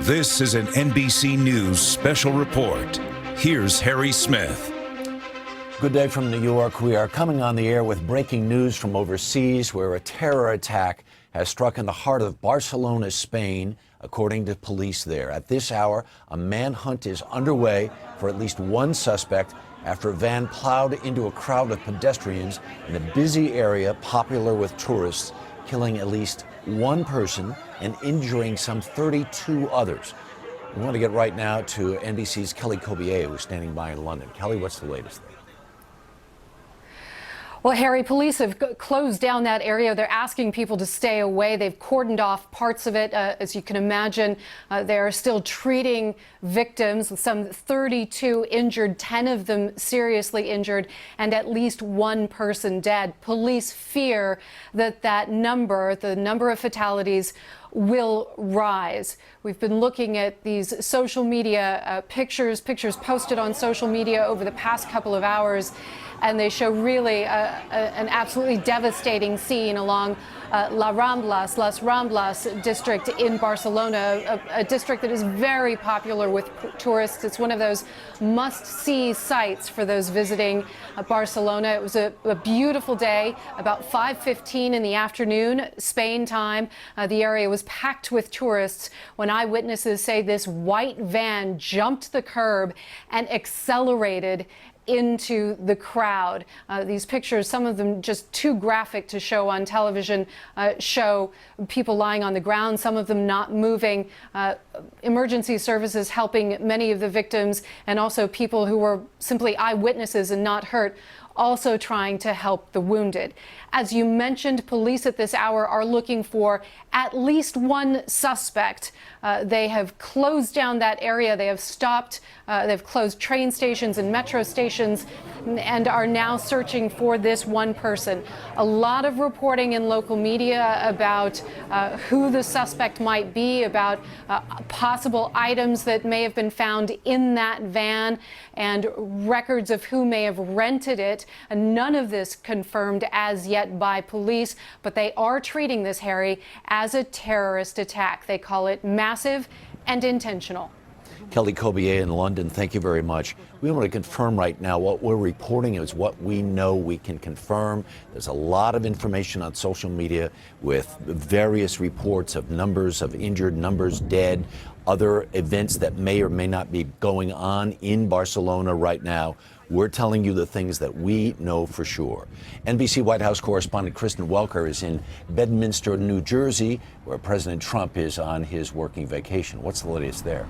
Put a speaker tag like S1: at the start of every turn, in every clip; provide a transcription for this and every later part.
S1: This is an NBC News special report. Here's Harry Smith.
S2: Good day from New York. We are coming on the air with breaking news from overseas, where a terror attack has struck in the heart of Barcelona, Spain, according to police there. At this hour, a manhunt is underway for at least one suspect after a van plowed into a crowd of pedestrians in a busy area popular with tourists, killing at least one person and injuring some 32 others. We want to get right now to NBC's Kelly Cobier, who's standing by in London. Kelly, what's the latest there?
S3: Well, Harry, police have closed down that area. They're asking people to stay away. They've cordoned off parts of it. As you can imagine, they are still treating victims, some 32 injured, 10 of them seriously injured, and at least one person dead. Police fear that the number of fatalities will rise. We've been looking at these social media pictures posted on social media over the past couple of hours, and they show really an absolutely devastating scene along Las Ramblas district in Barcelona, a district that is very popular with tourists. It's one of those must-see sites for those visiting Barcelona. It was a beautiful day, about 5:15 in the afternoon, Spain time. The area was packed with tourists when eyewitnesses say this white van jumped the curb and accelerated into the crowd. These pictures, some of them just too graphic to show on television, show people lying on the ground, some of them not moving. Emergency services helping many of the victims, and also people who were simply eyewitnesses and not hurt, also trying to help the wounded. As you mentioned, police at this hour are looking for at least one suspect. They have closed down that area. They have stopped, they've closed train stations and metro stations and are now searching for this one person. A lot of reporting in local media about who the suspect might be, about possible items that may have been found in that van, and records of who may have rented it. None of this confirmed as yet by police, but they are treating this, Harry, as a terrorist attack. They call it massive and intentional.
S2: Kelly Cobier in London, thank you very much. We want to confirm right now what we're reporting is what we know we can confirm. There's a lot of information on social media with various reports of numbers of injured, numbers dead, other events that may or may not be going on in Barcelona right now. We're telling you the things that we know for sure. NBC White House correspondent Kristen Welker is in Bedminster, New Jersey, where President Trump is on his working vacation. What's the latest there?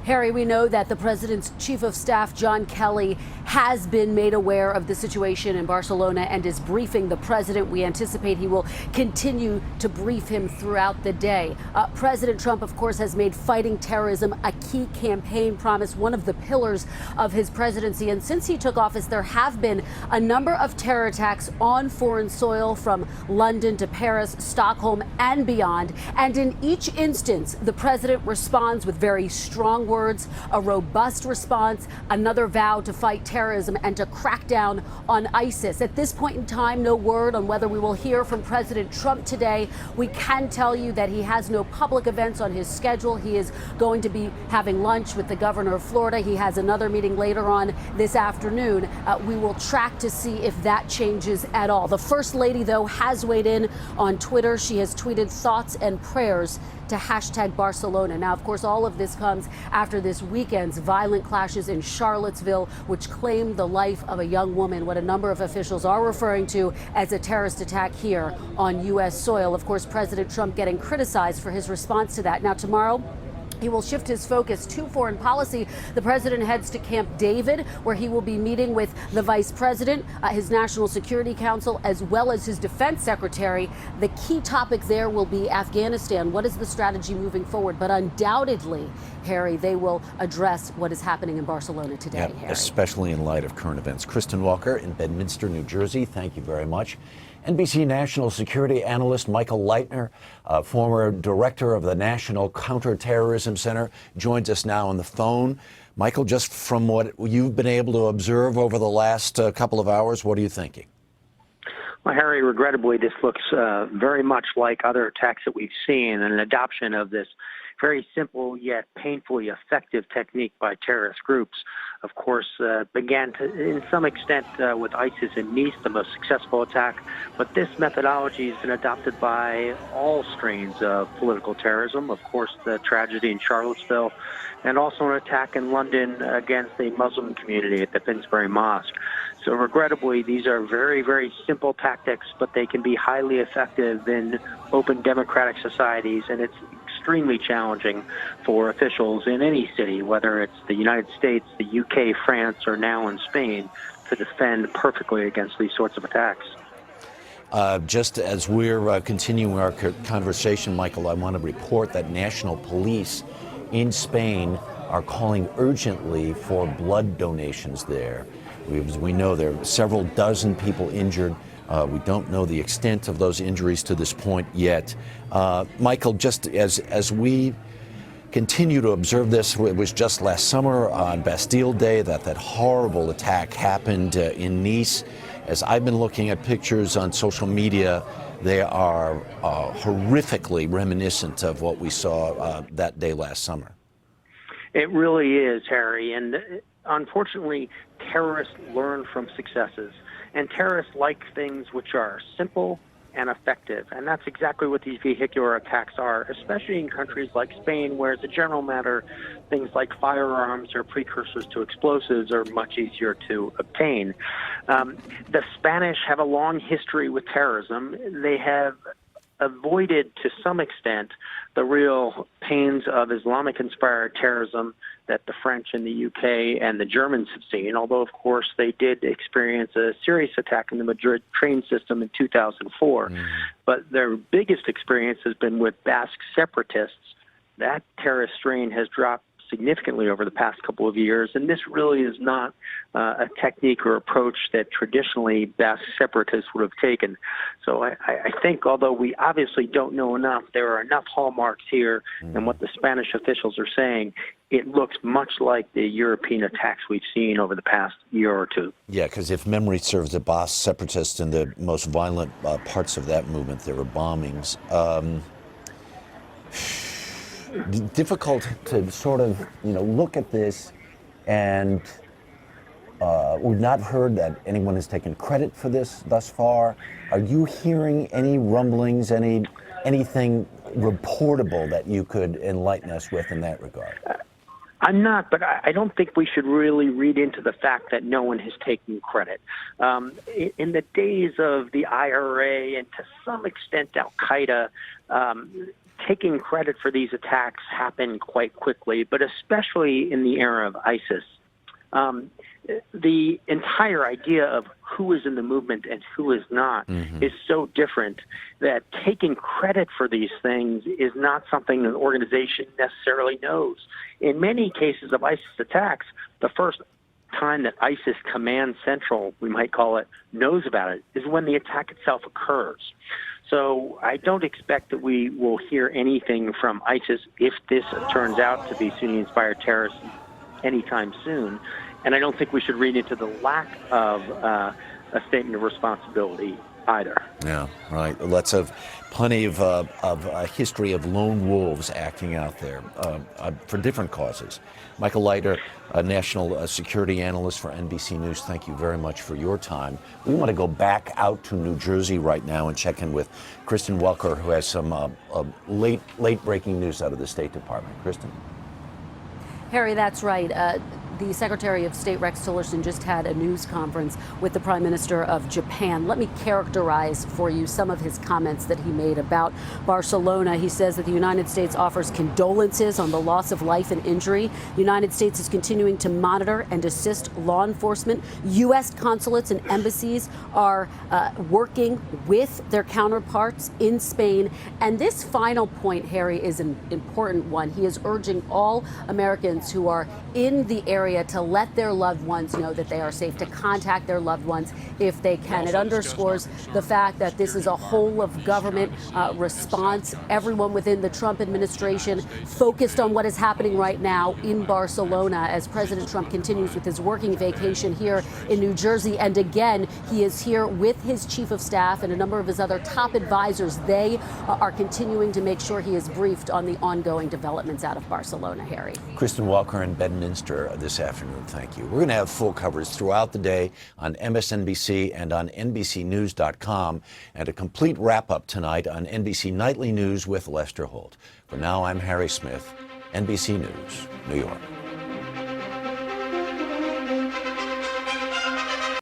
S4: Harry, we know that the president's chief of staff, John Kelly, has been made aware of the situation in Barcelona and is briefing the president. We anticipate he will continue to brief him throughout the day. President Trump, of course, has made fighting terrorism a key campaign promise, one of the pillars of his presidency. And since he took office, there have been a number of terror attacks on foreign soil, from London to Paris, Stockholm, and beyond. And in each instance, the president responds with very strong words, a robust response, another vow to fight terrorism and to crack down on ISIS. At this point in time, no word on whether we will hear from President Trump today. We can tell you that he has no public events on his schedule. He is going to be having lunch with the governor of Florida. He has another meeting later on this afternoon. We will track to see if that changes at all. The First Lady, though, has weighed in on Twitter. She has tweeted thoughts and prayers to #Barcelona. Now, of course, all of this comes after this weekend's violent clashes in Charlottesville, which claimed the life of a young woman, what a number of officials are referring to as a terrorist attack here on U.S. soil. Of course, President Trump getting criticized for his response to that. Now, tomorrow, he will shift his focus to foreign policy. The president heads to Camp David, where he will be meeting with the vice president, his National Security Council, as well as his defense secretary. The key topic there will be Afghanistan. What is the strategy moving forward? But undoubtedly, Harry, they will address what is happening in Barcelona today, Harry.
S2: Especially in light of current events. Kristen Welker in Bedminster, New Jersey, thank you very much. NBC national security analyst Michael Leitner, former director of the National Counterterrorism Center, joins us now on the phone. Michael, just from what you've been able to observe over the last couple of hours, what are you thinking?
S5: Well, Harry, regrettably, this looks very much like other attacks that we've seen, and an adoption of this very simple yet painfully effective technique by terrorist groups. Of course, began in some extent with ISIS in Nice, the most successful attack, but this methodology has been adopted by all strains of political terrorism. Of course, the tragedy in Charlottesville, and also an attack in London against a Muslim community at the Finsbury Mosque. So regrettably, these are very, very simple tactics, but they can be highly effective in open democratic societies, and it's extremely challenging for officials in any city, whether it's the United States, the UK, France, or now in Spain, to defend perfectly against these sorts of attacks.
S2: Just as we're continuing our conversation, Michael, I want to report that national police in Spain are calling urgently for blood donations there. As we know, there are several dozen people injured. We don't know the extent of those injuries to this point yet. Michael, just as we continue to observe this, it was just last summer on Bastille Day that horrible attack happened in Nice. As I've been looking at pictures on social media, they are horrifically reminiscent of what we saw that day last summer.
S5: It really is, Harry, and unfortunately, terrorists learn from successes, and terrorists like things which are simple and effective, and that's exactly what these vehicular attacks are, especially in countries like Spain, where as a general matter, things like firearms or precursors to explosives are much easier to obtain. The Spanish have a long history with terrorism. They have avoided, to some extent, the real pains of Islamic-inspired terrorism that the French and the UK and the Germans have seen, although, of course, they did experience a serious attack in the Madrid train system in 2004. But their biggest experience has been with Basque separatists. That terrorist strain has dropped significantly over the past couple of years, and this really is not a technique or approach that traditionally Basque separatists would have taken. So I think, although we obviously don't know enough, there are enough hallmarks here, and what the Spanish officials are saying, it looks much like the European attacks we've seen over the past year or two.
S2: Yeah, because if memory serves, the Basque separatists in the most violent parts of that movement, there were bombings. Difficult to sort of, look at this, and we've not heard that anyone has taken credit for this thus far. Are you hearing any rumblings, anything reportable that you could enlighten us with in that regard?
S5: I'm not, but I don't think we should really read into the fact that no one has taken credit. In the days of the IRA and to some extent Al-Qaeda, taking credit for these attacks happened quite quickly, but especially in the era of ISIS. The entire idea of who is in the movement and who is not is so different that taking credit for these things is not something an organization necessarily knows. In many cases of ISIS attacks, the first time that ISIS Command Central, we might call it, knows about it is when the attack itself occurs. So I don't expect that we will hear anything from ISIS if this turns out to be Sunni-inspired terrorists anytime soon. And I don't think we should read into the lack of a statement of responsibility either.
S2: Yeah, right. Let's have plenty of a history of lone wolves acting out there for different causes. Michael Leiter, a national security analyst for NBC News, thank you very much for your time. We want to go back out to New Jersey right now and check in with Kristen Welker, who has some late breaking news out of the State Department. Kristen?
S4: Harry, that's right. The Secretary of State Rex Tillerson just had a news conference with the Prime Minister of Japan. Let me characterize for you some of his comments that he made about Barcelona. He says that the United States offers condolences on the loss of life and injury. The United States is continuing to monitor and assist law enforcement. U.S. consulates and embassies are working with their counterparts in Spain. And this final point, Harry, is an important one. He is urging all Americans who are in the area area to let their loved ones know that they are safe, to contact their loved ones if they can. It underscores the fact that this is a whole of government response. Everyone within the Trump administration focused on what is happening right now in Barcelona as President Trump continues with his working vacation here in New Jersey. And again, he is here with his chief of staff and a number of his other top advisors. They are continuing to make sure he is briefed on the ongoing developments out of Barcelona, Harry.
S2: Kristen Walker and Bedminster this afternoon, thank you. We're going to have full coverage throughout the day on MSNBC and on NBCNews.com, and a complete wrap-up tonight on NBC Nightly News with Lester Holt. For now, I'm Harry Smith, NBC News, New York.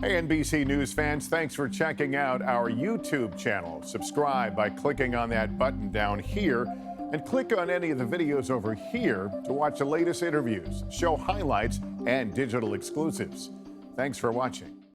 S6: Hey, NBC News fans, thanks for checking out our YouTube channel. Subscribe by clicking on that button down here, and click on any of the videos over here to watch the latest interviews, show highlights, and digital exclusives. Thanks for watching.